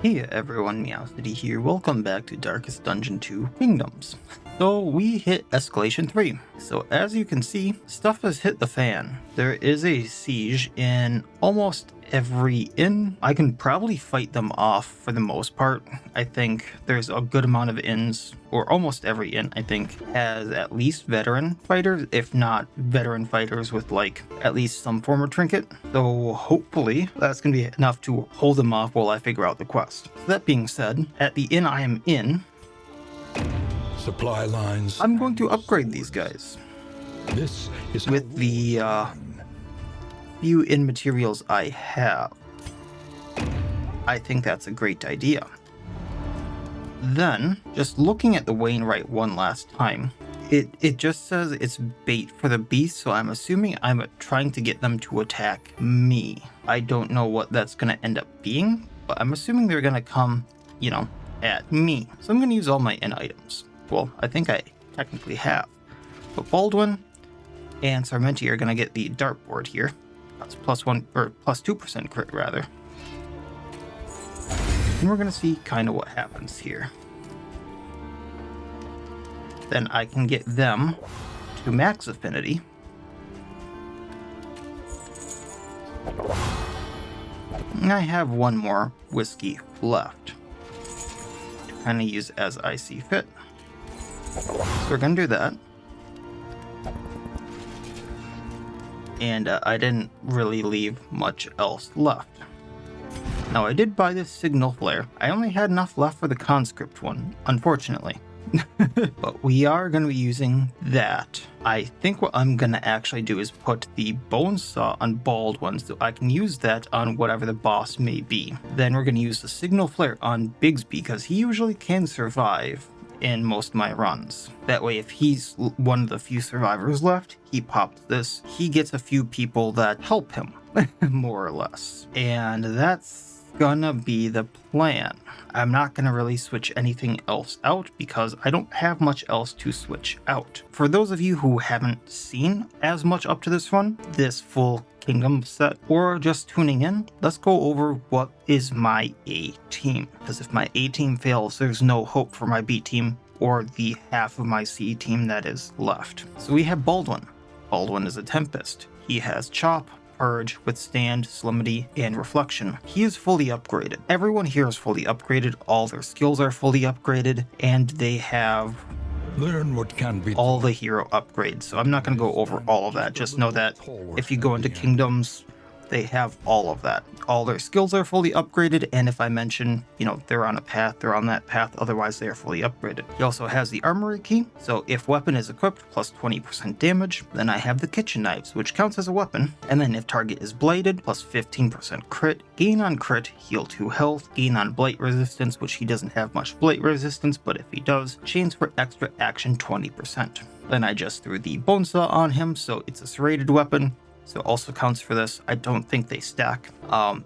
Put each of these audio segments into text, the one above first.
Hey everyone, Miacidae here. Welcome back to Darkest Dungeon 2 Kingdoms. So we hit Escalation 3. So as you can see, stuff has hit the fan. There is a siege in almost every inn. I can probably fight them off for the most part. I think there's a good amount of inns, or almost every inn I think, has at least veteran fighters, if not veteran fighters with like at least some form of trinket. So hopefully that's going to be enough to hold them off while I figure out the quest. So that being said, at the inn I am in, supply lines. I'm going to upgrade these guys. This is with the few inn materials I have. I think that's a great idea. Then, just looking at the Wainwright one last time, it just says it's bait for the beast, so I'm assuming I'm trying to get them to attack me. I don't know what that's going to end up being, but I'm assuming they're going to come, at me. So I'm going to use all my inn items. Well, I think I technically have. But Baldwin and Sarmenti are going to get the dartboard here. That's +1 or +2% crit rather. And we're going to see kind of what happens here. Then I can get them to max affinity. And I have one more whiskey left to kind of use as I see fit. So we're going to do that. And I didn't really leave much else left. Now I did buy this signal flare. I only had enough left for the conscript one, unfortunately. But we are going to be using that. I think what I'm going to actually do is put the bone saw on Baldwin so I can use that on whatever the boss may be. Then we're going to use the signal flare on Bigsby because he usually can survive in most of my runs. That way, if he's one of the few survivors left, he pops this. He gets a few people that help him, more or less. And that's gonna be the plan. I'm not gonna really switch anything else out because I don't have much else to switch out. For those of you who haven't seen as much up to this run, this full Kingdom set, or just tuning in, let's go over what is my A team. Because if my A team fails, there's no hope for my B team or the half of my C team that is left. So we have Baldwin. Baldwin is a Tempest. He has Chop, Purge, Withstand, Solemnity, and Reflection. He is fully upgraded. Everyone here is fully upgraded, all their skills are fully upgraded, and they have learn what can be all the hero upgrades. So I'm not going to go over all of that. Just know that if you go into Kingdoms, they have all of that. All their skills are fully upgraded, and if I mention, they're on a path, they're on that path, otherwise they are fully upgraded. He also has the armory key, so if weapon is equipped, plus 20% damage. Then I have the kitchen knives, which counts as a weapon, and then if target is bladed, plus 15% crit, gain on crit, heal 2 health, gain on blight resistance, which he doesn't have much blight resistance, but if he does, chains for extra action 20%. Then I just threw the bone saw on him, so it's a serrated weapon. So also counts for this. I don't think they stack.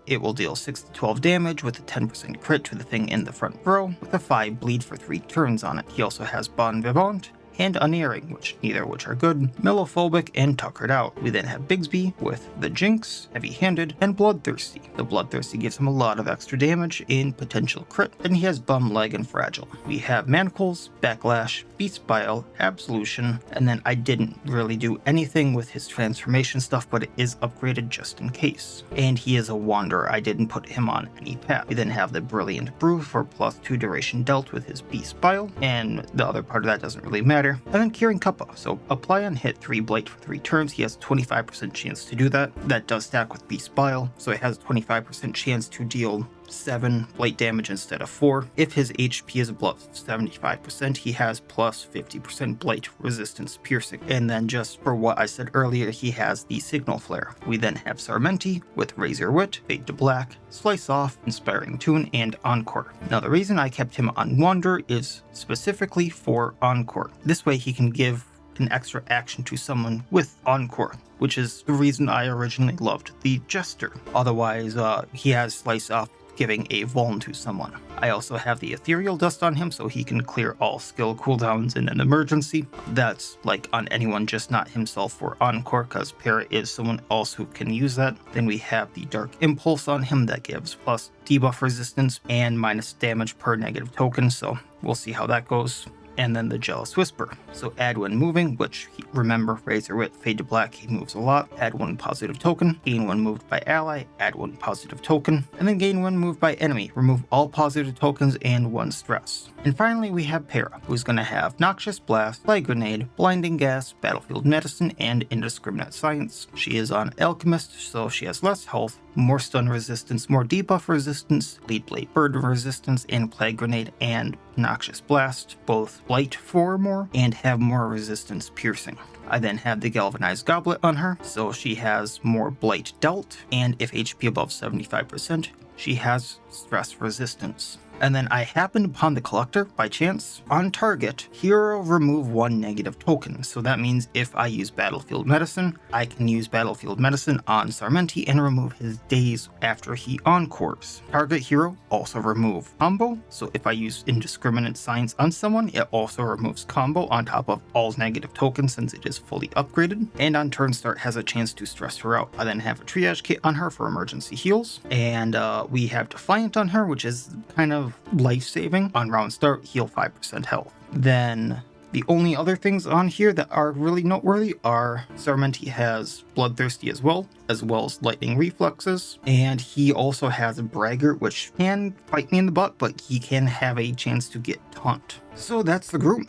It will deal 6 to 12 damage with a 10% crit to the thing in the front row, with a 5 bleed for 3 turns on it. He also has Bon Vivant and Unerring, neither of which are good, Mellophobic, and Tuckered Out. We then have Bigsby with the Jinx, Heavy-Handed, and Bloodthirsty. The Bloodthirsty gives him a lot of extra damage in potential crit, and he has Bum, Leg, and Fragile. We have Manacles, Backlash, Beast Bile, Absolution, and then I didn't really do anything with his transformation stuff, but it is upgraded just in case. And he is a Wanderer. I didn't put him on any path. We then have the Brilliant Brew for +2 duration dealt with his Beast Bile, and the other part of that doesn't really matter. And then Curing Cuppa. So apply on hit 3 blight for 3 turns. He has 25% chance to do that. That does stack with Beast Bile, so it has 25% chance to deal 7 blight damage instead of 4. If his HP is above 75%, he has plus 50% blight resistance piercing. And then just for what I said earlier, he has the signal flare. We then have Sarmenti with Razor Wit, Fade to Black, Slice Off, Inspiring Tune, and Encore. Now the reason I kept him on Wander is specifically for Encore. This way he can give an extra action to someone with Encore, which is the reason I originally loved the Jester. Otherwise, he has Slice Off giving a vuln to someone. I also have the ethereal dust on him so he can clear all skill cooldowns in an emergency. That's like on anyone, just not himself or Encore, because Para is someone else who can use that. Then we have the dark impulse on him that gives plus debuff resistance and minus damage per negative token, so we'll see how that goes. And then the Jealous Whisper. So add when moving, which remember, Razor Wit, Fade to Black, he moves a lot. Add 1 positive token. Gain 1 moved by ally, add 1 positive token. And then gain 1 moved by enemy. Remove all positive tokens and 1 stress. And finally we have Para, who's going to have Noxious Blast, Flag Grenade, Blinding Gas, Battlefield Medicine, and Indiscriminate Science. She is on Alchemist, so she has less health, more stun resistance, more debuff resistance, Lead Blade Burden resistance, and Plague Grenade and Noxious Blast, both blight 4 or more, and have more resistance piercing. I then have the Galvanized Goblet on her, so she has more blight dealt, and if HP above 75%, she has stress resistance. And then I happened upon the Collector by chance. On target, hero remove 1 negative token. So that means if I use Battlefield Medicine, I can use Battlefield Medicine on Sarmenti and remove his days after he encores. Target hero also remove combo. So if I use Indiscriminate Science on someone, it also removes combo on top of all negative tokens since it is fully upgraded. And on turn start has a chance to stress her out. I then have a Triage Kit on her for emergency heals. And we have Defiant on her, which is kind of life-saving. On round start, heal 5% health. Then the only other things on here that are really noteworthy are Sarmenti has Bloodthirsty as well as Lightning Reflexes, and he also has a Braggart, which can fight me in the butt, but he can have a chance to get taunt. So that's the group.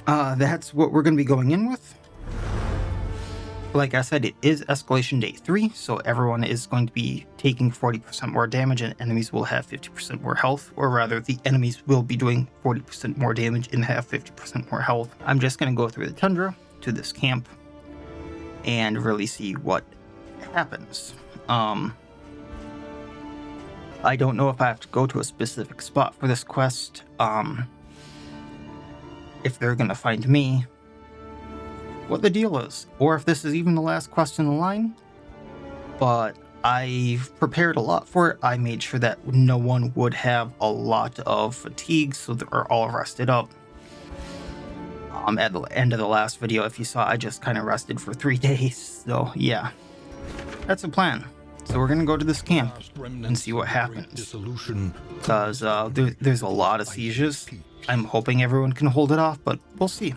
That's what we're going to be going in with. Like I said, it is Escalation Day 3, so everyone is going to be taking 40% more damage and enemies will have 50% more health, or rather, the enemies will be doing 40% more damage and have 50% more health. I'm just going to go through the Tundra to this camp and really see what happens. I don't know if I have to go to a specific spot for this quest, if they're going to find me, what the deal is, or if this is even the last quest in the line. But I've prepared a lot for it. I made sure that no one would have a lot of fatigue, so they're all rested up. At the end of the last video, if you saw, I just kind of rested for 3 days. So yeah, that's the plan. So we're gonna go to this camp and see what happens, because there's a lot of sieges. I'm hoping everyone can hold it off, but we'll see.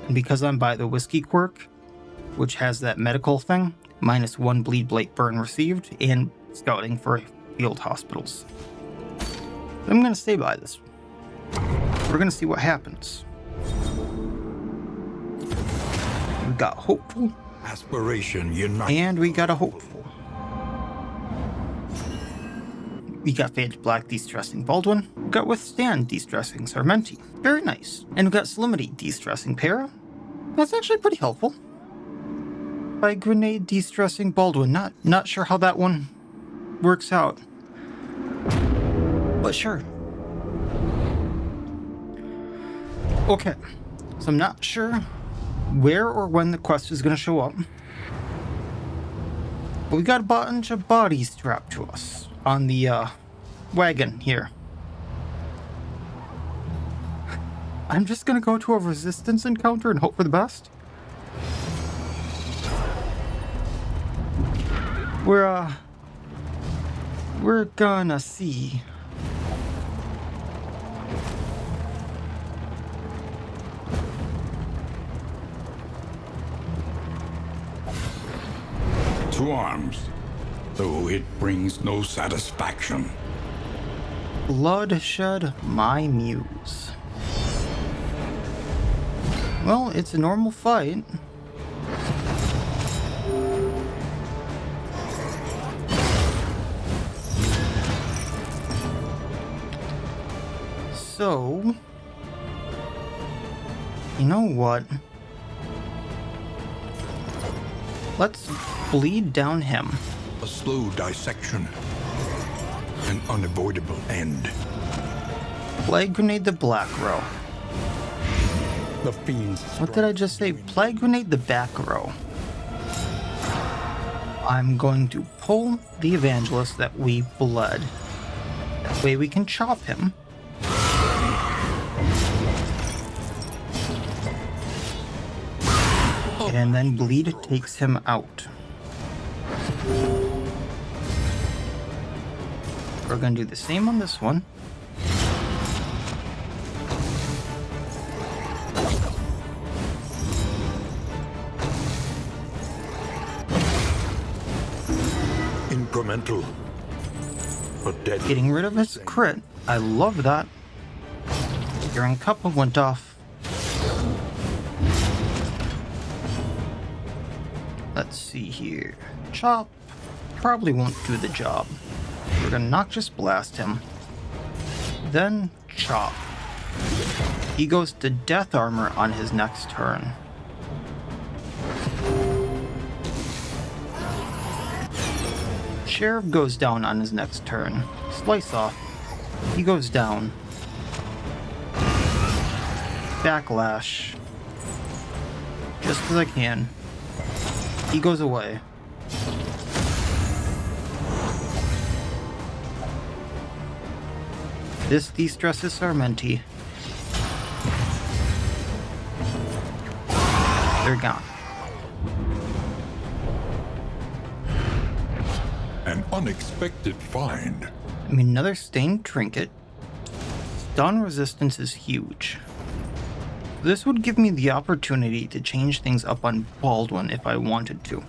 And because I'm by the Whiskey Quirk, which has that medical thing, -1 bleed blight burn received, and scouting for field hospitals. So I'm going to stay by this. We're going to see what happens. We got Hopeful. Aspiration unite. And we got a Hopeful. We got Fade to Black de-stressing Baldwin. We got Withstand de-stressing Sarmenti. Very nice. And we got Solemnity de-stressing Para. That's actually pretty helpful. By Grenade de-stressing Baldwin. Not sure how that one works out, but sure. Okay, so I'm not sure where or when the quest is going to show up, but we got a bunch of bodies strapped to us on the wagon here. I'm just gonna go to a resistance encounter and hope for the best. We're gonna see. To arms, though it brings no satisfaction. Bloodshed, my muse. Well, it's a normal fight. So, you know what? Let's bleed down him. A slow dissection. An unavoidable end. Plague Grenade the Black Row. The fiend's What did I just say? Plague Grenade the back row. I'm going to pull the Evangelist that we bled. way we can chop him. And then bleed takes him out. We're gonna do the same on this one. Incremental, but deadly. Getting rid of his crit. I love that. Gearing couple went off. Let's see here. Chop probably won't do the job. We're gonna Noxious Blast him. Then chop. He goes to Death Armor on his next turn. Sheriff goes down on his next turn. Slice off. He goes down. Backlash. Just because I can. He goes away. This de-stresses Sarmenti. They're gone. An unexpected find. I mean, another stained trinket. Stun resistance is huge. This would give me the opportunity to change things up on Baldwin if I wanted to,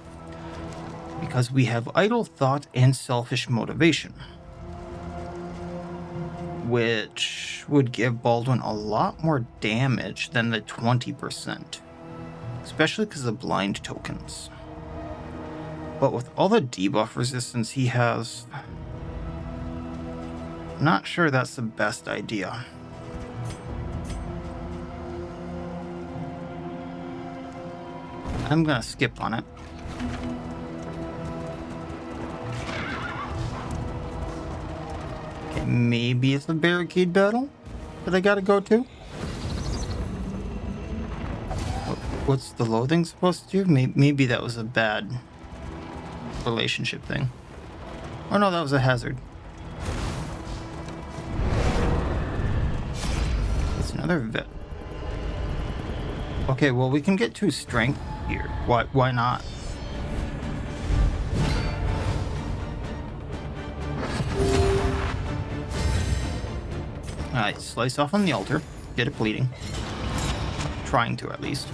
because we have Idle Thought and Selfish Motivation, which would give Baldwin a lot more damage than the 20%, especially because of blind tokens. But with all the debuff resistance he has, I'm not sure that's the best idea. I'm gonna skip on it. Okay, maybe it's a barricade battle that I gotta go to. What's the loathing supposed to do? Maybe that was a bad relationship thing. Oh no, that was a hazard. It's another vet. Okay, well we can get to strength here. Why not? Alright, slice off on the altar. Get it bleeding. Trying to, at least.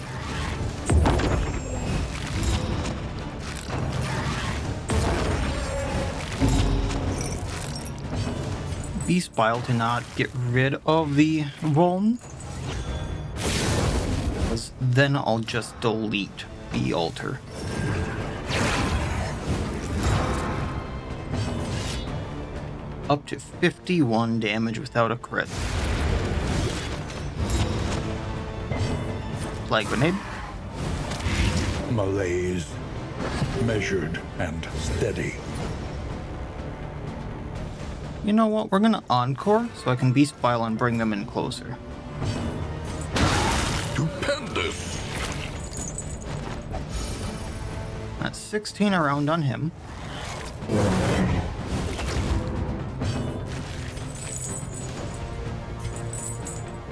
Beast Bile to not get rid of the Vuln. Because then I'll just delete the altar. Up to 51 damage without a crit. Flag grenade. Malaise. Measured and steady. You know what? We're gonna encore so I can Beast Bile and bring them in closer. Stupendous. That's 16 around on him.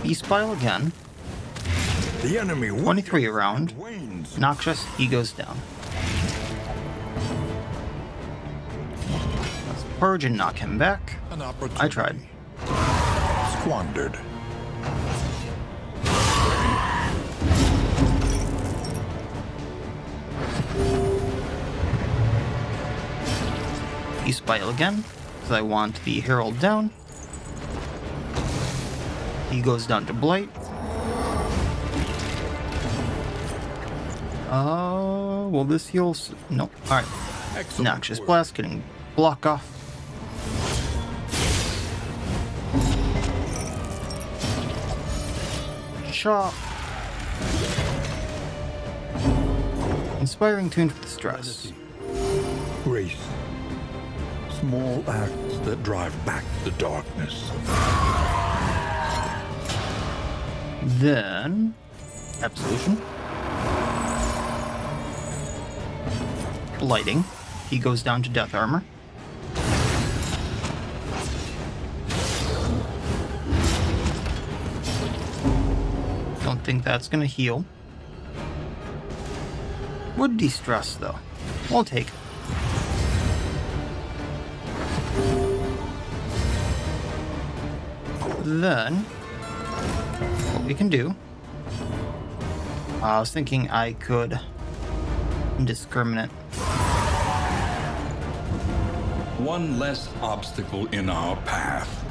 Beast Bile again. The enemy 23 around. wanes. Noxious, he goes down. Let's purge and knock him back. An opportunity. I tried. Squandered. Beast Bile again, because I want the Herald down. He goes down to Blight. Will this heal? Nope. Alright. Noxious Blast getting block off. Chop. Inspiring Tune for the stress. Grace. Small acts that drive back the darkness. Then Absolution. Blighting. He goes down to Death Armor. Don't think that's gonna heal. Would de-stress though. We'll take it. Then, what we can do, I was thinking I could indiscriminate. One less obstacle in our path.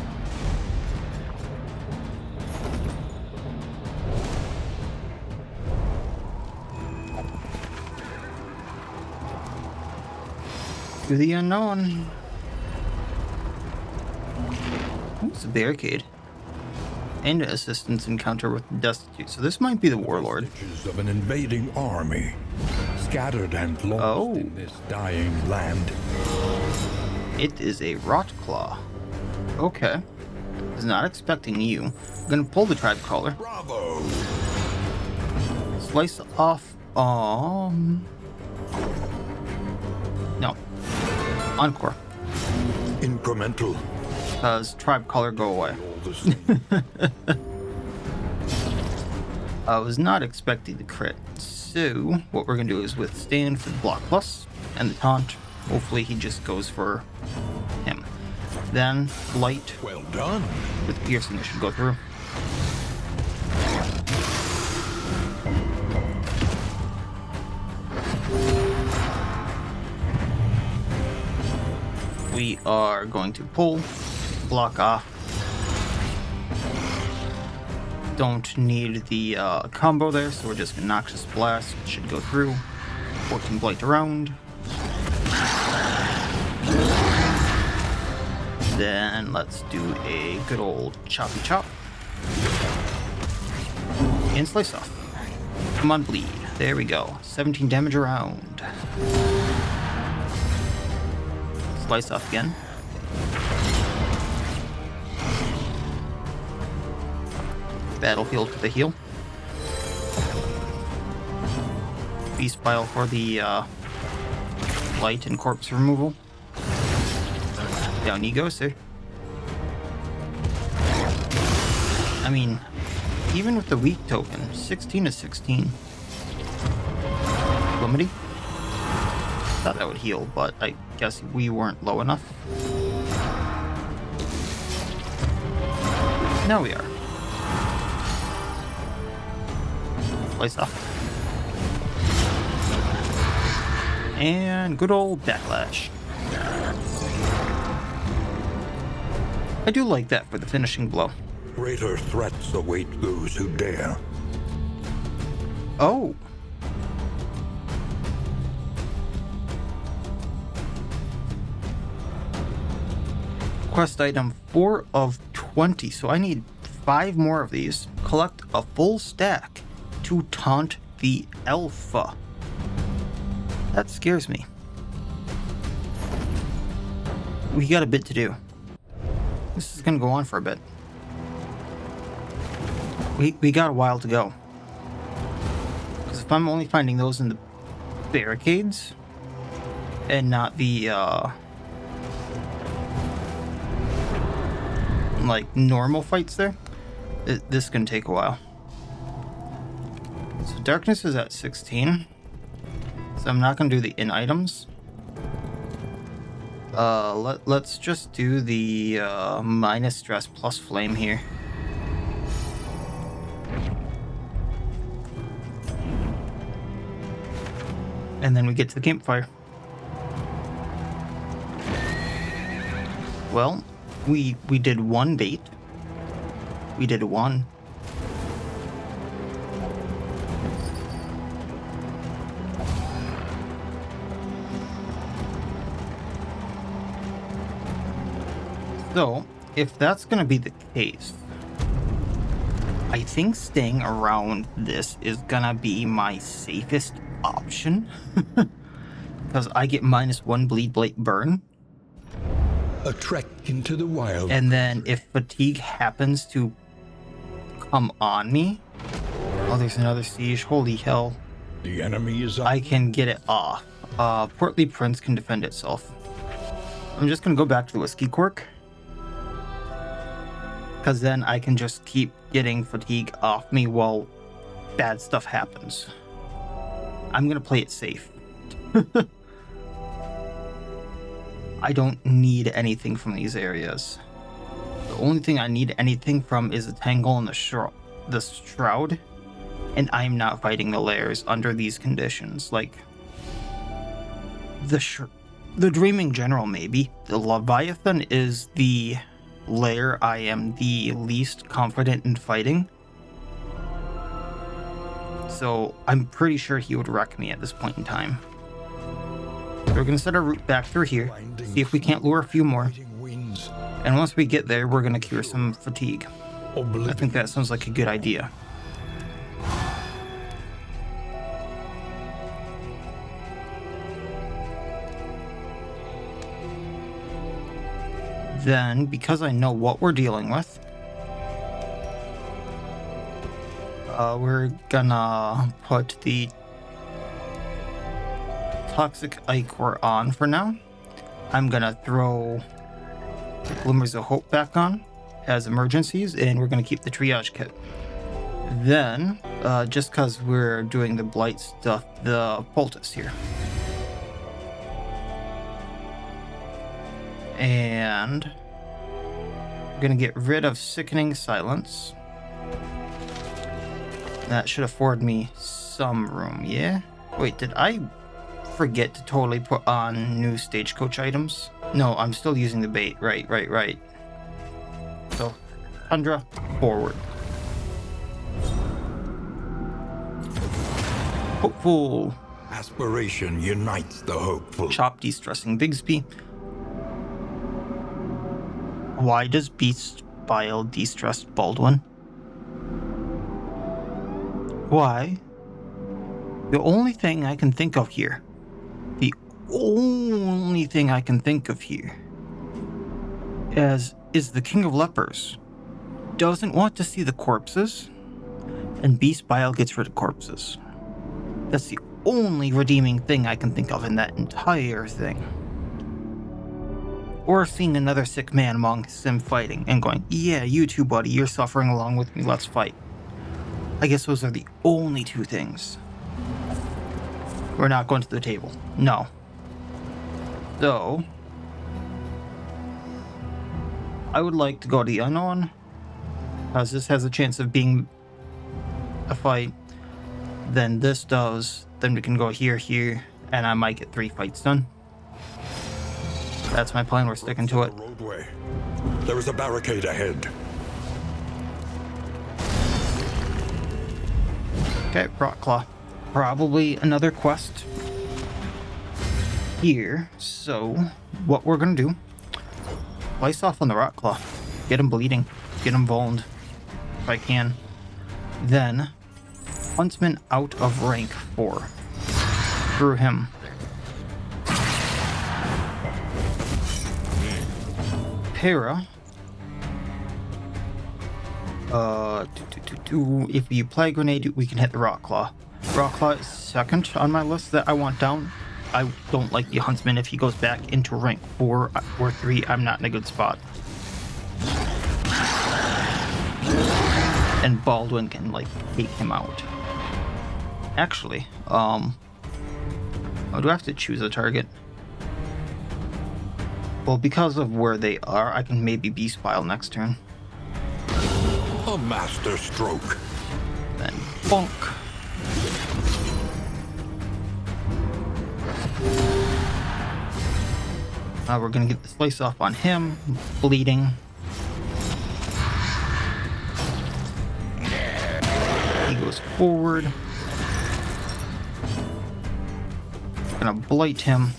To the unknown. It's a barricade. And assistance encounter with destitute. So this might be the warlord. Stitches of an invading army, scattered and lost in this dying land. It is a rot claw. Okay. Was not expecting you. I'm gonna pull the tribe caller. Bravo! Slice off. No. Encore. Incremental. Because tribe caller go away. All the same. I was not expecting the crit. So what we're gonna do is withstand for the block plus and the taunt. Hopefully he just goes for him. Then light Well done. with piercing should go through. We are going to pull, block off. Don't need the combo there, so we're just gonna Noxious Blast. Should go through. 14 Blight around. Then let's do a good old choppy chop. And slice off. Come on, bleed. There we go. 17 damage around. Slice off again. Battlefield for the heal. Beast pile for the light and corpse removal. Down you go, sir. I mean, even with the weak token, 16 to 16. Plumity? Thought that would heal, but I guess we weren't low enough. Now we are. Slice off. And good old backlash. I do like that for the finishing blow. Greater threats await those who dare. Oh. Quest item 4 of 20, so I need 5 more of these. Collect a full stack to taunt the alpha. That scares me. We got a bit to do. This is gonna go on for a bit. We got a while to go. Because if I'm only finding those in the barricades and not the like normal fights there, this is gonna take a while. So darkness is at 16. So I'm not gonna do the in items. Let's just do the minus stress plus flame here. And then we get to the campfire. Well, we did one bait. We did one. So, if that's going to be the case, I think staying around this is going to be my safest option. Because I get -1 bleed, blight, burn. A trek into the wild. And then if fatigue happens to come on me... Oh, there's another siege. Holy hell. The enemy is up. I can get it off. Portly Prince can defend itself. I'm just going to go back to the Whiskey Cork. Because then I can just keep getting fatigue off me while bad stuff happens. I'm gonna play it safe. I don't need anything from these areas. The only thing I need anything from is the Tangle and the Shroud, and I'm not fighting the layers under these conditions. Like, the Dreaming General, maybe. The Leviathan is the layer I am the least confident in fighting. So I'm pretty sure he would wreck me at this point in time. We're going to set our route back through here, see if we can't lure a few more. And once we get there, we're going to cure some fatigue. I think that sounds like a good idea. Then, because I know what we're dealing with, we're gonna put the Toxic Ichor on for now. I'm gonna throw the Glimmers of Hope back on as emergencies, and we're gonna keep the Triage Kit. Then, just because we're doing the Blight stuff, the Poultice here. And we're gonna get rid of Sickening Silence. That should afford me some room, yeah? Wait, did I forget to totally put on new Stagecoach items? No, I'm still using the bait. Right. So, Tundra, forward. Hopeful. Aspiration unites the hopeful. Chop, de-stressing Bigsby. Why does Beast Bile de-stress Baldwin? Why? The only thing I can think of here. The only thing I can think of here is the King of Lepers doesn't want to see the corpses, and Beast Bile gets rid of corpses. That's the only redeeming thing I can think of in that entire thing. Or seeing another sick man amongst them fighting and going, yeah, you too, buddy, you're suffering along with me, let's fight. I guess those are the only two things. We're not going to the table. No. So, I would like to go to the Unknown, because this has a chance of being a fight. Then this does. Then we can go here, and I might get 3 fights done. That's my plan. We're sticking to it. Roadway. There is a barricade ahead. Okay, Rockclaw. Probably another quest here. So, what we're gonna do, slice off on the Rockclaw. Get him bleeding. Get him vulned. If I can. Then, Huntsman out of rank 4. Through him. Para. If we apply grenade, we can hit the Rockclaw. Rockclaw is second on my list that I want down. I don't like the Huntsman. If he goes back into rank 4 or 3, I'm not in a good spot. And Baldwin can, like, take him out. Actually, oh, do I have to choose a target? Well, because of where they are, I can maybe Beast Bile next turn. A master stroke. Then bonk. We're gonna get the slice off on him, bleeding. He goes forward. Gonna blight him.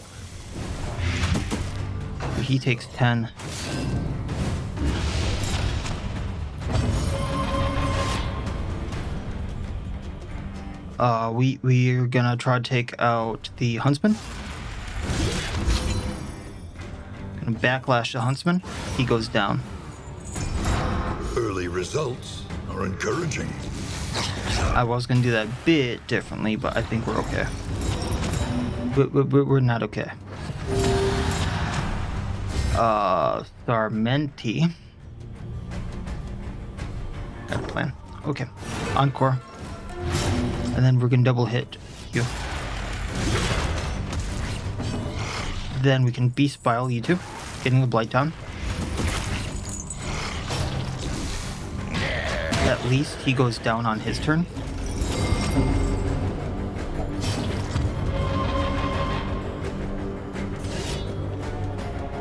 He takes 10. We're gonna try to take out the Huntsman. Gonna backlash the Huntsman. He goes down. Early results are encouraging. I was gonna do that a bit differently, but I think we're okay. We're not okay. Sarmenti. Got a plan. Okay. Encore. And then we're gonna double hit you. Then we can Beast Bile you two, getting the Blight on. At least he goes down on his turn.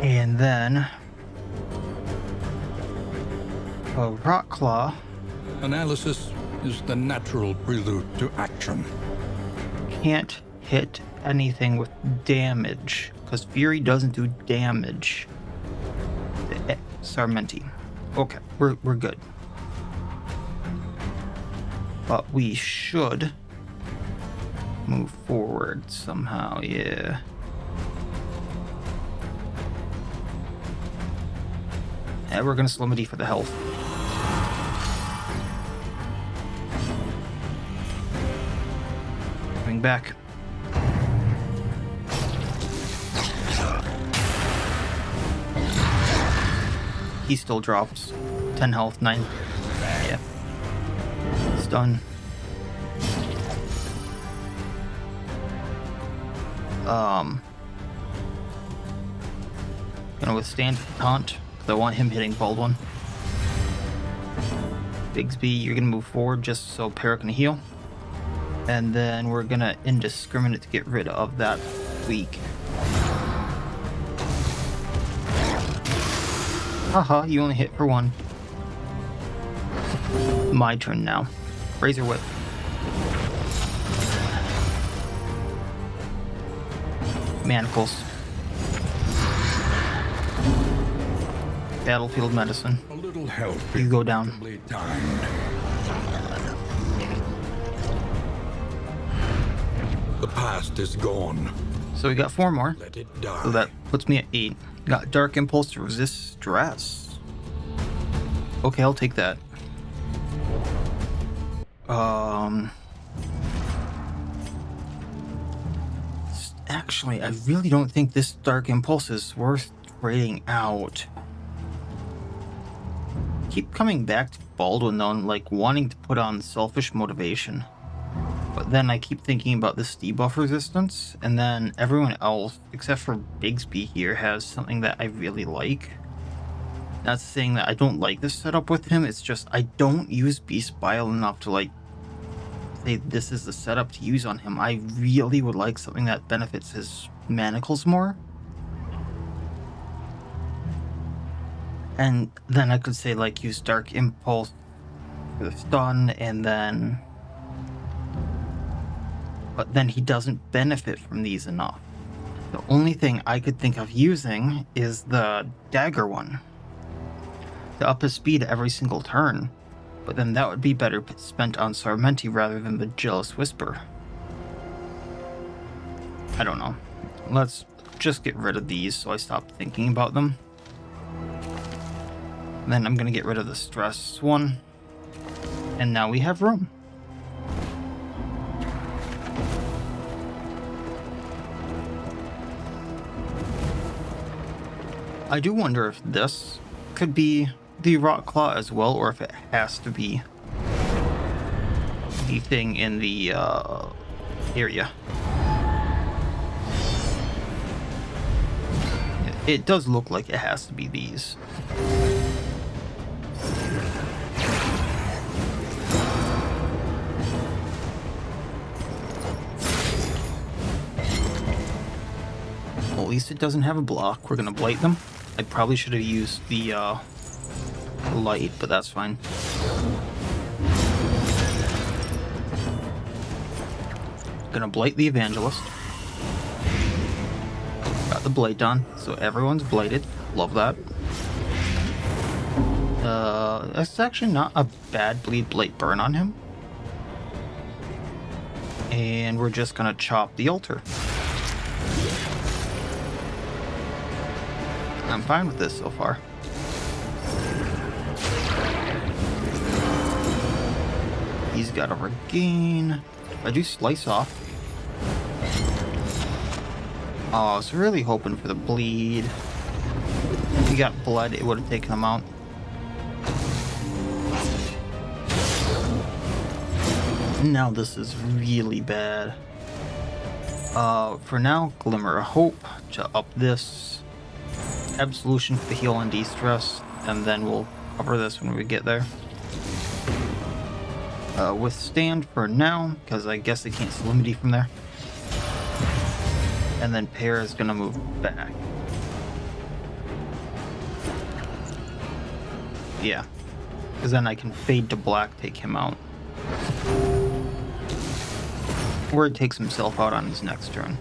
And then a Rock Claw. Analysis is the natural prelude to action. Can't hit anything with damage because Fury doesn't do damage. Sarmenti. Okay, we're good. But we should move forward somehow, yeah. And we're gonna Solemnity for the health. Coming back. He still drops. 10 health, 9. Yeah. Stun. Gonna withstand taunt because I want him hitting Baldwin. Bigsby, you're gonna move forward just so Para can heal. And then we're gonna Indiscriminate to get rid of that weak. Haha, you only hit for 1. My turn now. Razor Whip. Manacles. Battlefield Medicine. A little help. You go down. Timed. The past is gone. So we got 4 more. Let it die. So that puts me at 8. Got Dark Impulse to resist stress. Okay, I'll take that. Actually, I really don't think this Dark Impulse is worth trading out. Keep coming back to Baldwin though, and like wanting to put on Selfish Motivation. But then I keep thinking about this debuff resistance, and then everyone else, except for Bigsby here, has something that I really like. Not saying that I don't like this setup with him, it's just I don't use Beast Bile enough to like say this is the setup to use on him. I really would like something that benefits his manacles more. And then I could say like use Dark Impulse for the stun, and then... But then he doesn't benefit from these enough. The only thing I could think of using is the dagger one. To up his speed every single turn. But then that would be better spent on Sarmenti rather than the Jealous Whisper. I don't know. Let's just get rid of these so I stop thinking about them. Then I'm gonna get rid of the stress one. And now we have room. I do wonder if this could be the Rock Claw as well, or if it has to be the thing in the area. It does look like it has to be these. Well, at least it doesn't have a block. We're gonna blight them. I probably should have used the light, but that's fine. Gonna blight the Evangelist. Got the blight on, so everyone's blighted. Love that. That's actually not a bad bleed blight burn on him. And we're just gonna chop the altar. I'm fine with this so far. He's got a regain. I do slice off. Oh, I was really hoping for the bleed. If he got blood, it would have taken him out. Now this is really bad. For now, Glimmer of Hope to up this. Absolution for the heal and de-stress, and then we'll cover this when we get there. Withstand for now, because I guess they can't Solemnity from there. And then Pair is going to move back. Yeah, because then I can Fade to Black, take him out. Or it takes himself out on his next turn.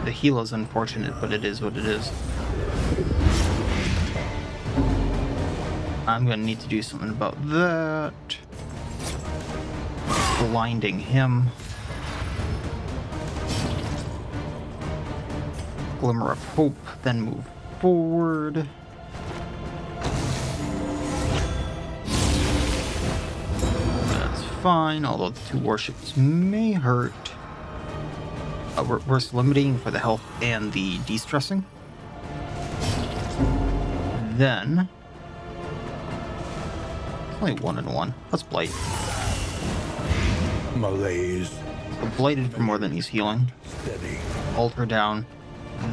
The heal is unfortunate, but it is what it is. I'm gonna need to do something about that. Blinding him. Glimmer of Hope, then move forward. That's fine, although the 2 warships may hurt. We're limiting for the health and the de-stressing. Then, it's only 1 and 1. Let's Blight. Malaise. So Blighted for more than he's healing. Steady. Alter down.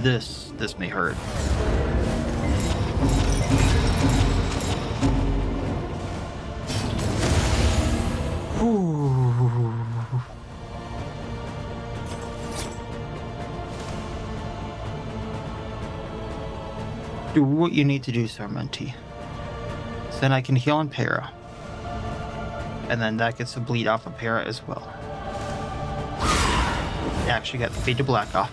This may hurt. Ooh. Do what you need to do, Sarmenti. So then I can heal on Para. And then that gets a bleed off of Para as well. Actually got the Fade to Black off.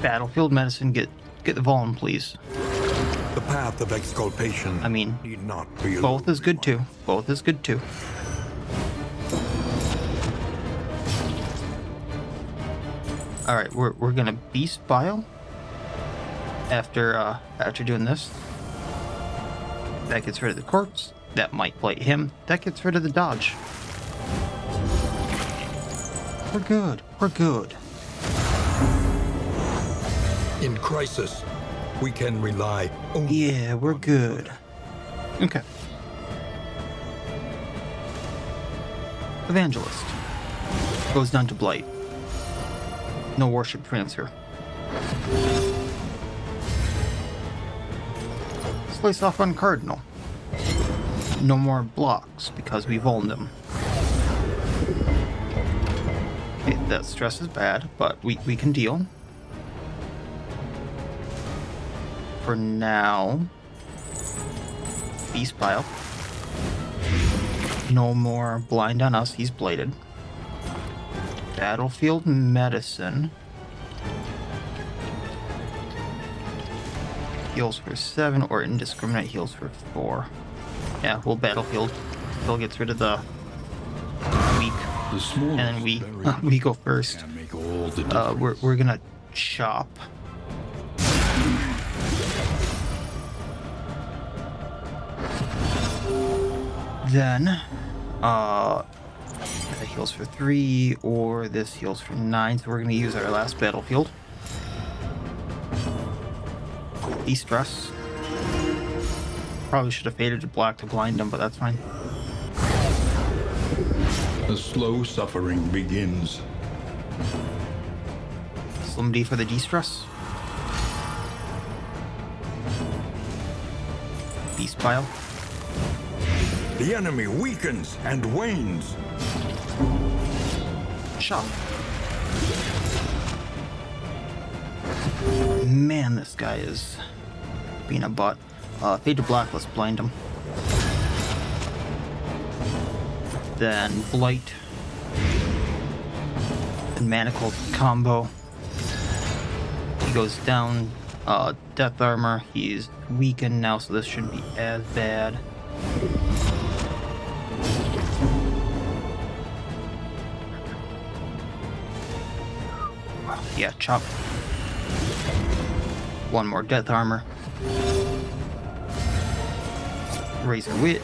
Battlefield Medicine, get the Vaughn, please. The path of exculpation. I mean, need not be both is good too. Both is good too. Alright, we're gonna Beast Bile after doing this. That gets rid of the corpse. That might blight him. That gets rid of the dodge. We're good. We're good. In crisis, we can rely only. Yeah, we're good. Okay. Evangelist goes down to blight. No worship transfer. Slice off on Cardinal. No more blocks because we've owned them. Okay, that stress is bad, but we can deal. For now, Beast Pile. No more blind on us, he's bladed. Battlefield Medicine. Heals for 7 or indiscriminate heals for 4. Yeah, we'll Battlefield. Still gets rid of the weak. And then we go first. We're gonna chop. Then, that heals for 3, or this heals for 9, so we're going to use our last battlefield. De-stress. Probably should have faded to black to blind him, but that's fine. The slow suffering begins. Slim D for the de-stress. Beast Pile. The enemy weakens and wanes. Chop. Man, this guy is being a butt. Fade to black, let's blind him. Then Blight. And Manacle combo. He goes down. Death Armor. He's weakened now, so this shouldn't be as bad. Yeah, chop. One more Death Armor. Razor Wit.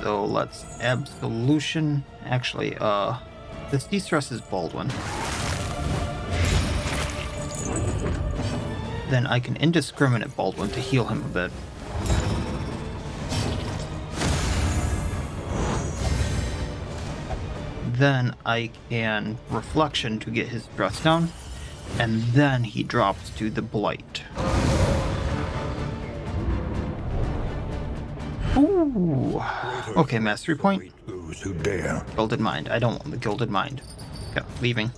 So let's Absolution. Actually, this de-stresses Baldwin. then I can indiscriminate Baldwin to heal him a bit. Then I can Reflection to get his stress down, and then he drops to the Blight. Ooh. Okay, Mastery Point. Those who dare. Gilded Mind. I don't want the Gilded Mind. Okay, leaving.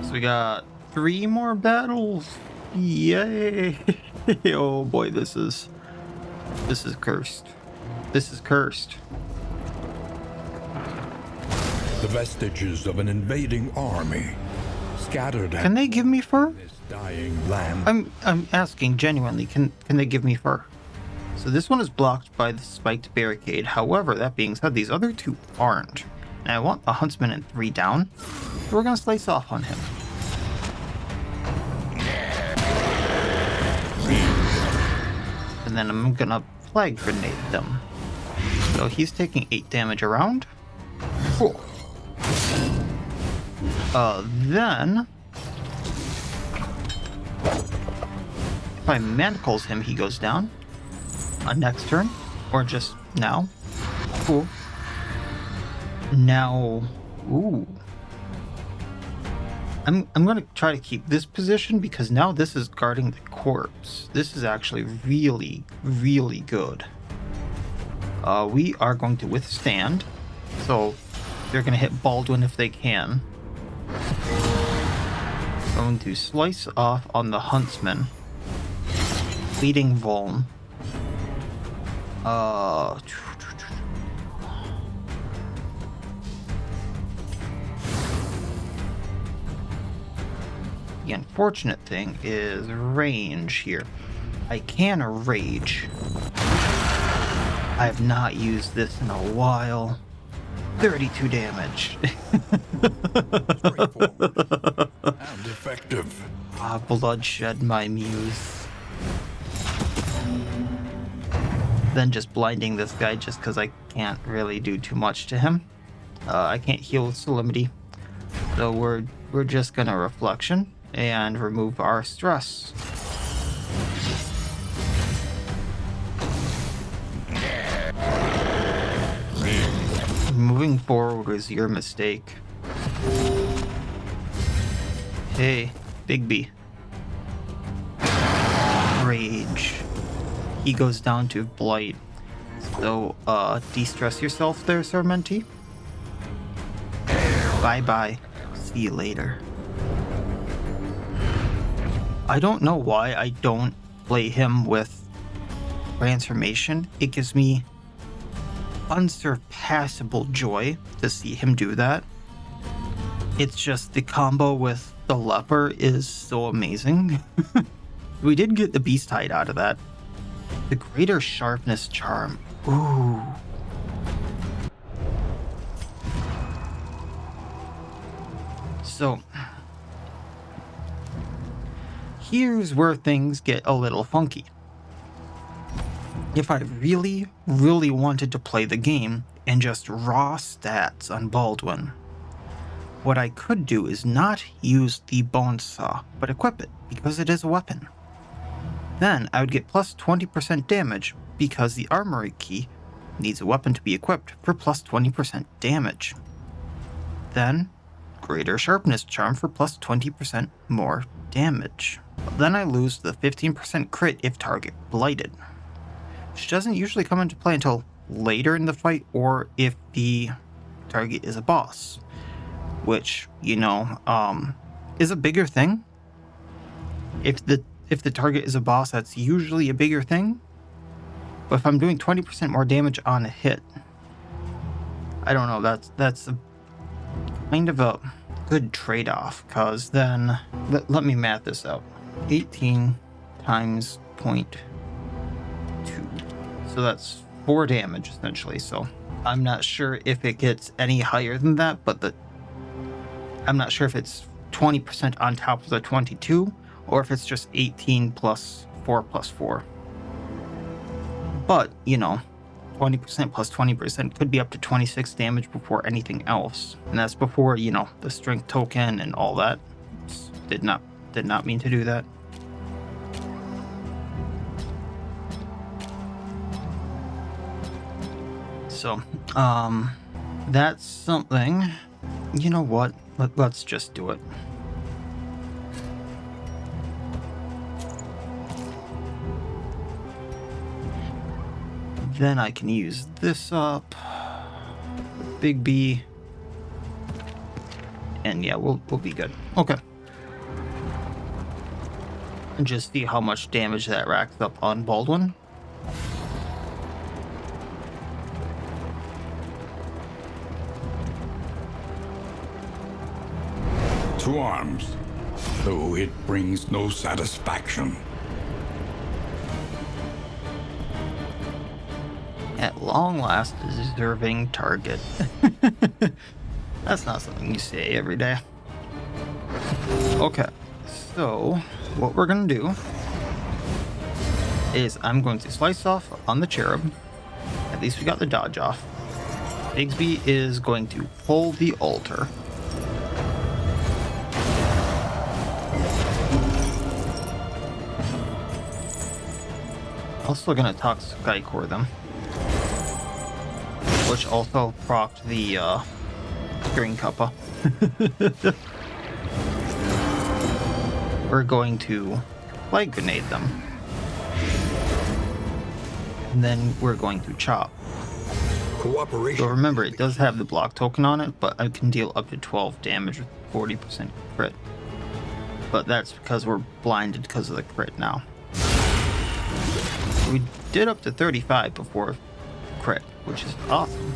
So we got 3 more battles. Yay! Oh boy, this is cursed. This is cursed. The vestiges of an invading army, scattered. Can they give me fur? This dying land. I'm asking genuinely. Can they give me fur? So this one is blocked by the spiked barricade. However, that being said, these other 2 aren't. And I want a huntsman and 3 down. So we're gonna slice off on him. And then I'm gonna flag grenade them. So he's taking 8 damage around. Cool. Then if I manacles him, he goes down. Next turn, or just now. Cool. Now, ooh. I'm gonna try to keep this position because now this is guarding the corpse. This is actually really, really good. We are going to withstand. So they're gonna hit Baldwin if they can. Going to slice off on the huntsman. Leading Volm. The unfortunate thing is range here. I can rage. I have not used this in a while. 32 damage. And effective. Bloodshed my Muse. Then just blinding this guy just because I can't really do too much to him. I can't heal with Solemnity. So we're just gonna Reflection and remove our stress. Moving forward is your mistake. Hey, Bigby. Rage. He goes down to Blight. So, de-stress yourself there, Sir Menti. Bye-bye. See you later. I don't know why I don't play him with Transformation. It gives me unsurpassable joy to see him do that. It's just the combo with the leper is so amazing. We did get the beast hide out of that. The greater sharpness charm. Ooh. So here's where things get a little funky. If I really, really wanted to play the game and just raw stats on Baldwin, what I could do is not use the bone saw, but equip it, because it is a weapon. Then I would get plus 20% damage, because the armory key needs a weapon to be equipped for plus 20% damage. Then, greater sharpness charm for plus 20% more damage. Then I lose the 15% crit if target blighted, which doesn't usually come into play until later in the fight or if the target is a boss, which, you know, is a bigger thing. If the target is a boss, that's usually a bigger thing. But if I'm doing 20% more damage on a hit, I don't know, that's a kind of a good trade-off, because then, let me math this out. 18 times 0.2. So that's 4 damage, essentially. So I'm not sure if it gets any higher than that, but I'm not sure if it's 20% on top of the 22, or if it's just 18 plus 4 plus 4. But, you know, 20% plus 20% could be up to 26 damage before anything else. And that's before, you know, the strength token and all that. Did not mean to do that. So, that's something. You know what? Let's just do it. Then I can use this up. Big B. And yeah, we'll be good. Okay. And just see how much damage that racks up on Baldwin. To arms, though it brings no satisfaction. At long last, a deserving target. That's not something you say every day. Okay, so what we're gonna do is I'm going to slice off on the cherub. At least we got the dodge off. Bigsby is going to pull the altar. Also gonna toxic core them, which also procced the green kappa. We're going to light grenade them, and then we're going to chop. Cooperation. So remember, it does have the block token on it, but I can deal up to 12 damage with 40% crit. But that's because we're blinded because of the crit now. We did up to 35 before crit, which is awesome.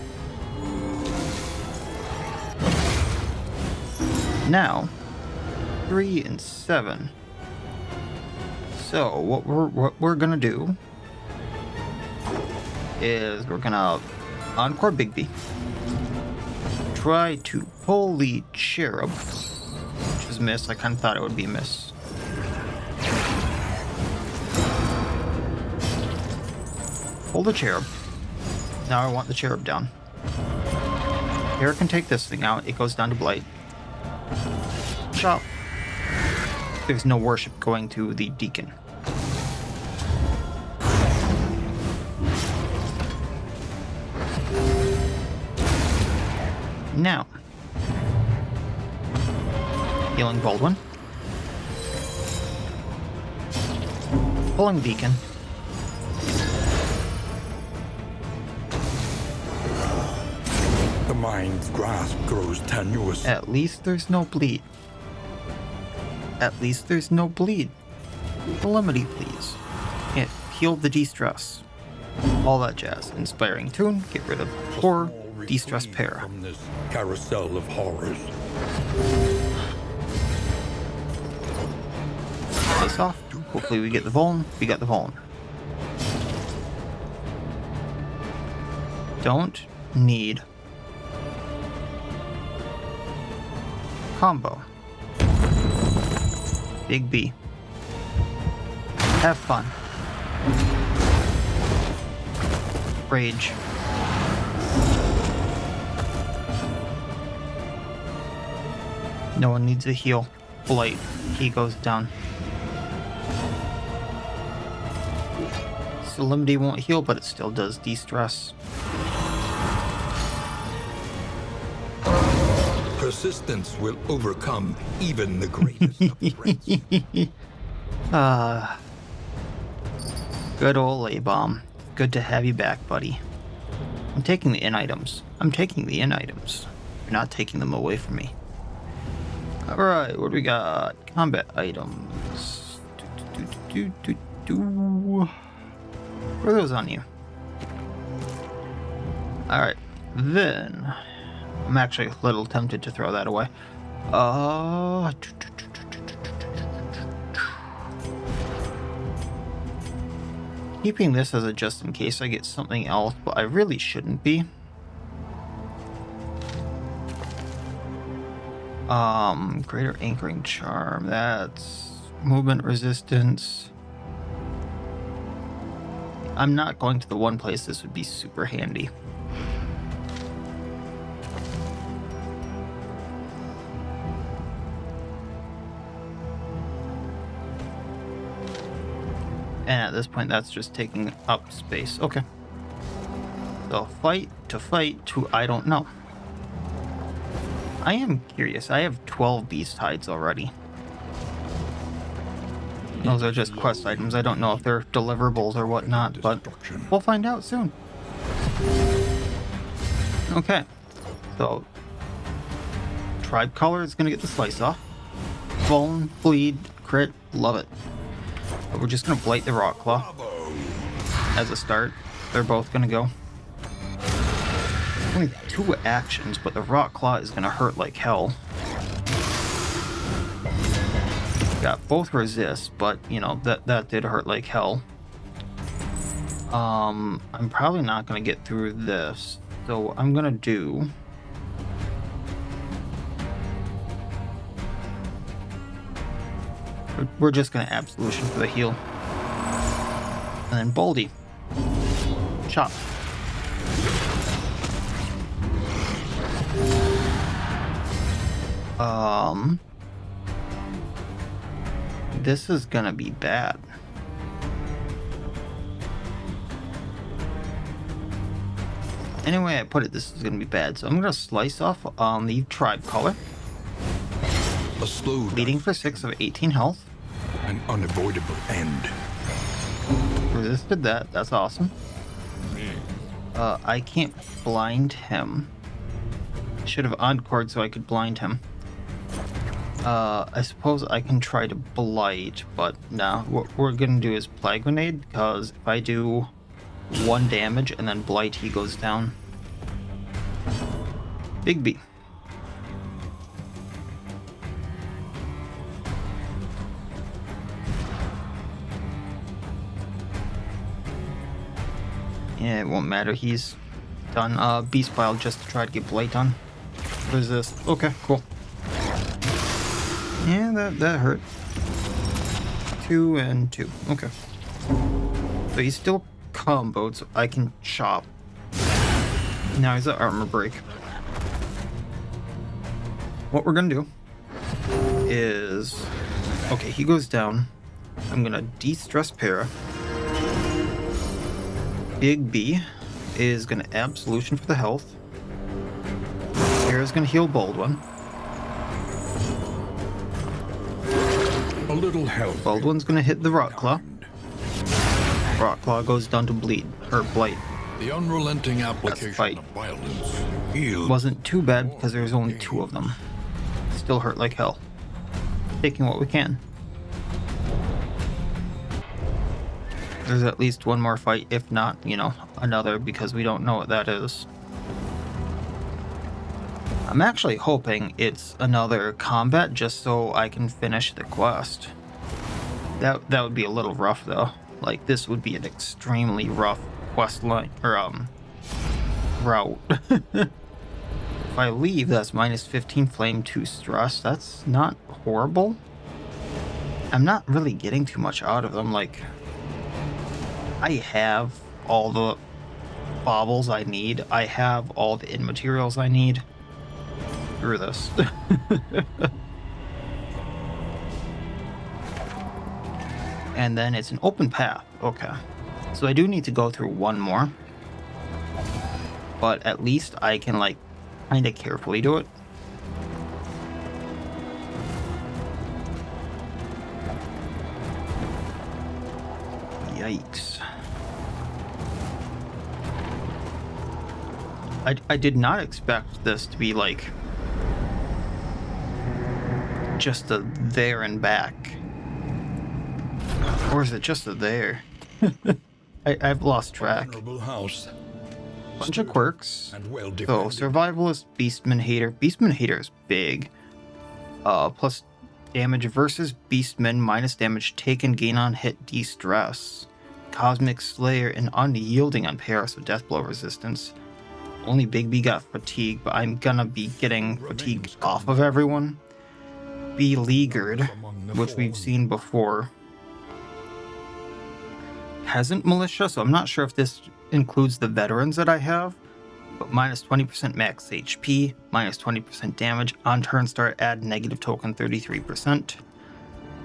Now, 3 and 7. So what we're gonna do is we're gonna encore Bigby, try to pull the cherub, which is miss. I kind of thought it would be a miss. Pull the cherub. Now I want the cherub down. Here can take this thing out. It goes down to blight. Chop. There's no worship going to the deacon. Now, healing Baldwin. Pulling deacon. The mind's grasp grows tenuous. At least there's no bleed. At least there's no bleed. Calamity, please. It healed the de-stress. All that jazz. Inspiring tune, get rid of horror, de-stress para. From this carousel of horrors. Face off. Hopefully we get the Vuln. We got the Vuln. Don't need combo. Big B. Have fun. Rage. No one needs a heal. Blight. He goes down. Solemnity won't heal, but it still does de-stress. Persistence will overcome even the greatest of threats. Good old A-bomb. Good to have you back, buddy. I'm taking the in items. I'm taking the in items. You're not taking them away from me. Alright, what do we got? Combat items. What are those on you? Alright, then I'm actually a little tempted to throw that away. Keeping this as a just in case I get something else, but I really shouldn't be. Greater anchoring charm, that's movement resistance. I'm not going to the one place this would be super handy. And at this point, that's just taking up space. Okay. So fight to I don't know. I am curious. I have 12 beast hides already. Those are just quest items. I don't know if they're deliverables or whatnot, but we'll find out soon. Okay. So tribe color is gonna get the slice off. Bone, bleed, crit, love it. But we're just gonna blight the rock claw as a start. They're both gonna go. Only 2 actions, but the rock claw is gonna hurt like hell. Got both resist, but you know that did hurt like hell. I'm probably not gonna get through this, so I'm gonna do. We're just gonna absolution for the heal, and then Baldy, chop. This is gonna be bad. Anyway I put it, this is gonna be bad. So I'm gonna slice off on the tribe color. A slow Leading for 6 of 18 health. an unavoidable end. Resisted that. That's awesome. I can't blind him. Should have encored so I could blind him. I suppose I can try to blight, but no. What we're gonna do is Plague Grenade, because if I do 1 damage and then blight, he goes down. Big B. Yeah, it won't matter. He's done. Beast Pile just to try to get blight done. Resist. Okay, cool. Yeah, that hurt. 2 and 2. Okay. So he's still comboed, so I can chop. Now he's an armor break. What we're gonna do is... Okay, he goes down. I'm gonna de-stress Para. Big B is gonna absolution for the health. Para's gonna heal Baldwin. A little help. Baldwin's gonna hit the Rock Claw. Rock Claw goes down to bleed, or blight. The unrelenting application fight. of violence. Heal. Wasn't too bad because there's only 2 of them. Still hurt like hell. Taking what we can. There's at least 1 more fight, if not, you know, another, because we don't know what that is. I'm actually hoping it's another combat just so I can finish the quest. That would be a little rough though. Like, this would be an extremely rough quest line, or route. If I leave, that's minus 15 flame, 2 stress. That's not horrible. I'm not really getting too much out of them. Like, I have all the baubles I need. I have all the in materials I need. Through this. And then it's an open path. Okay. So I do need to go through 1 more. But at least I can, like, kind of carefully do it. Yikes. I did not expect this to be, like, just a there and back. Or is it just a there? I've lost track. House. Bunch of quirks. And well So, Survivalist, Beastman Hater. Beastman Hater is big. Plus damage versus Beastman, minus damage taken, gain on hit, de-stress. Cosmic Slayer and unyielding on Paris with death blow resistance. Only Big B got fatigue, but I'm gonna be getting fatigue off of everyone. Beleaguered, which we've seen before. peasant militia, so I'm not sure if this includes the veterans that I have. But minus 20% max HP, minus 20% damage. On turn start, add negative token 33%.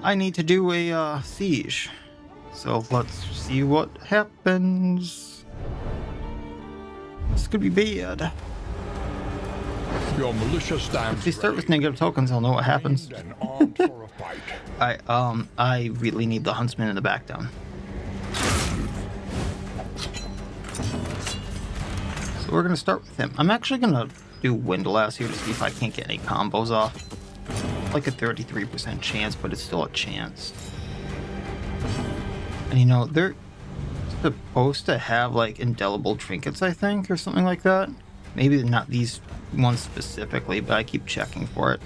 I need to do a siege. So let's see what happens. This could be bad. Your militia stands If they start with ready, negative tokens, I'll know what happens. trained and armed for a fight. I really need the huntsman in the back down. So we're gonna start with him. I'm actually gonna do Windlass here to see if I can't get any combos off. Like a 33% chance, but it's still a chance. And you know, they're supposed to have like indelible trinkets, I think, or something like that. Maybe not these ones specifically, but I keep checking for it.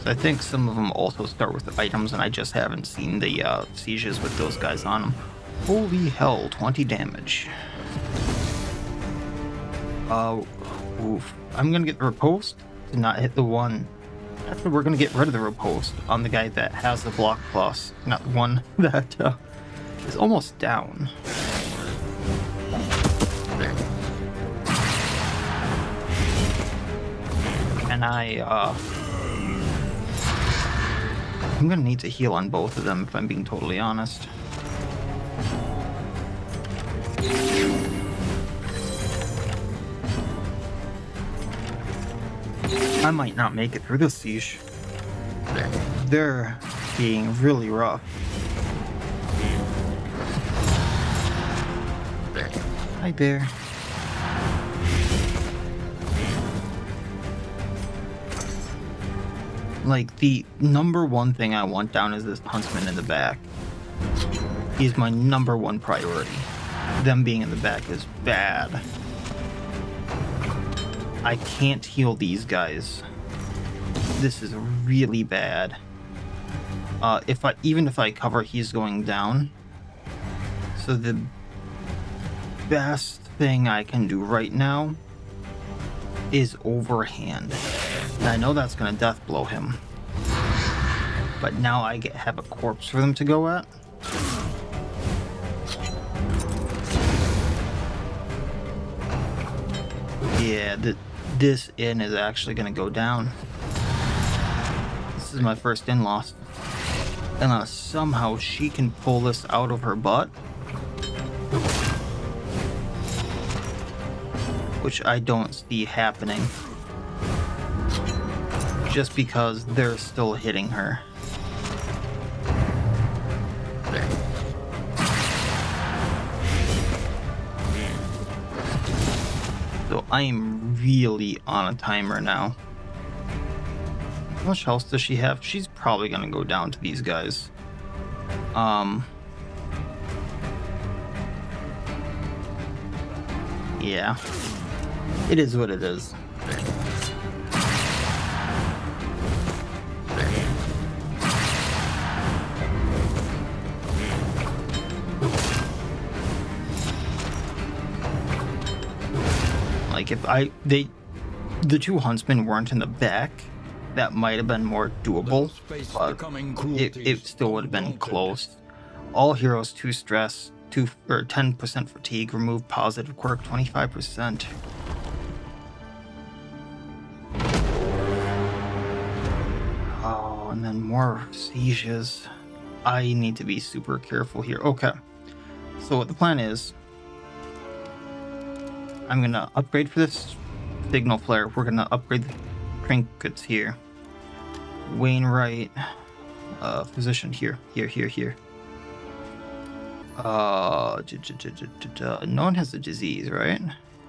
So I think some of them also start with items, and I just haven't seen the sieges with those guys on them. Holy hell, 20 damage. Oof. I'm gonna get the riposte to not hit the one. Actually, we're gonna get rid of the riposte on the guy that has the block plus, not the one that is almost down. And I'm gonna need to heal on both of them if I'm being totally honest. I might not make it through this siege. They're being really rough. Hi, bear. Like, the number one thing I want down is this huntsman in the back. He's my number one priority. Them being in the back is bad. I can't heal these guys. This is really bad. Even if I cover, he's going down. So the best thing I can do right now is overhand. And I know that's gonna death blow him. But now I have a corpse for them to go at. Yeah, this inn is actually gonna go down. This is my first inn loss. Unless somehow she can pull this out of her butt. Which I don't see happening. Just because they're still hitting her. So I am really on a timer now. How much health does she have? She's probably gonna go down to these guys. Yeah. It is what it is. Like if the two huntsmen weren't in the back, that might have been more doable, but it still would have been close. All heroes 2 stress, 10% fatigue, remove positive quirk 25%. Oh, and then more sieges. I need to be super careful here. Okay, so what the plan is, I'm gonna upgrade for this signal flare. We're gonna upgrade the trinkets here. Wainwright, physician here. No one has the disease, right?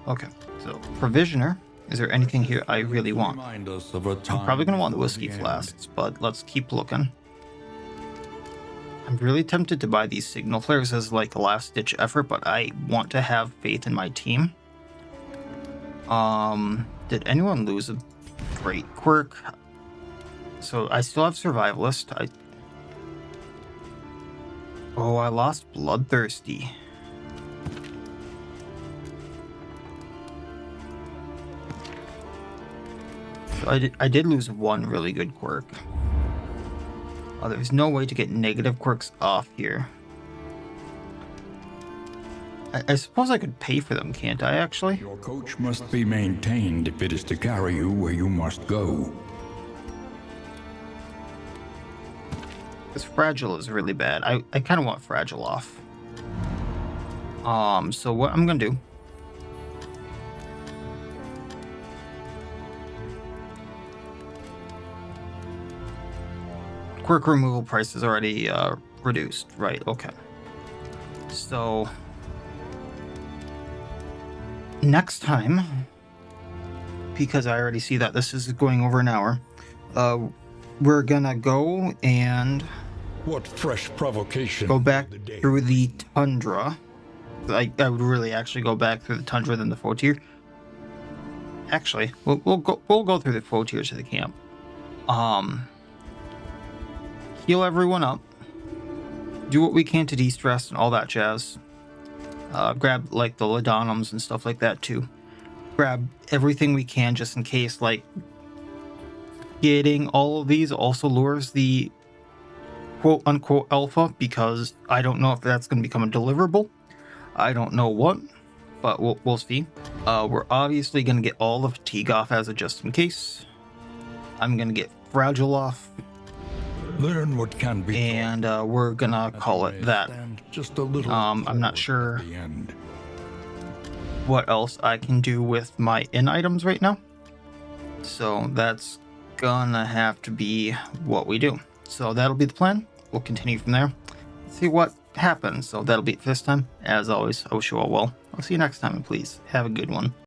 Okay, so provisioner. Is there anything here I really want? I'm probably gonna want the whiskey flasks, but let's keep looking. I'm really tempted to buy these signal flares as like a last ditch effort, but I want to have faith in my team. Did anyone lose a great quirk? So I still have survivalist. I lost bloodthirsty. I did lose one really good quirk. Oh, there's no way to get negative quirks off here. I suppose I could pay for them, can't I, actually? Your coach must be maintained if it is to carry you where you must go. This fragile is really bad. I kind of want fragile off. So what I'm gonna do... Quirk removal price is already reduced. Right, okay. So... next time, because I already see that this is going over an hour, we're gonna go and What fresh provocation! go back through the Tundra. I would really actually go back through the Tundra than the Frontier. Actually, we'll go through the Frontier to the camp. Heal everyone up. Do what we can to de-stress and all that jazz. Grab like the Ladonums and stuff like that too. Grab everything we can just in case, like getting all of these also lures the quote unquote alpha, because I don't know if that's going to become a deliverable. I don't know what, but we'll see. We're obviously going to get all the fatigue off as a just in case. I'm going to get fragile off. Learn what can be and we're gonna call it that. Just a little I'm not sure what else I can do with my in items right now, so that's gonna have to be what we do. So that'll be the plan. We'll continue from there, see what happens. So that'll be it for this time. As always, I wish you all well. I'll see you next time, and please have a good one.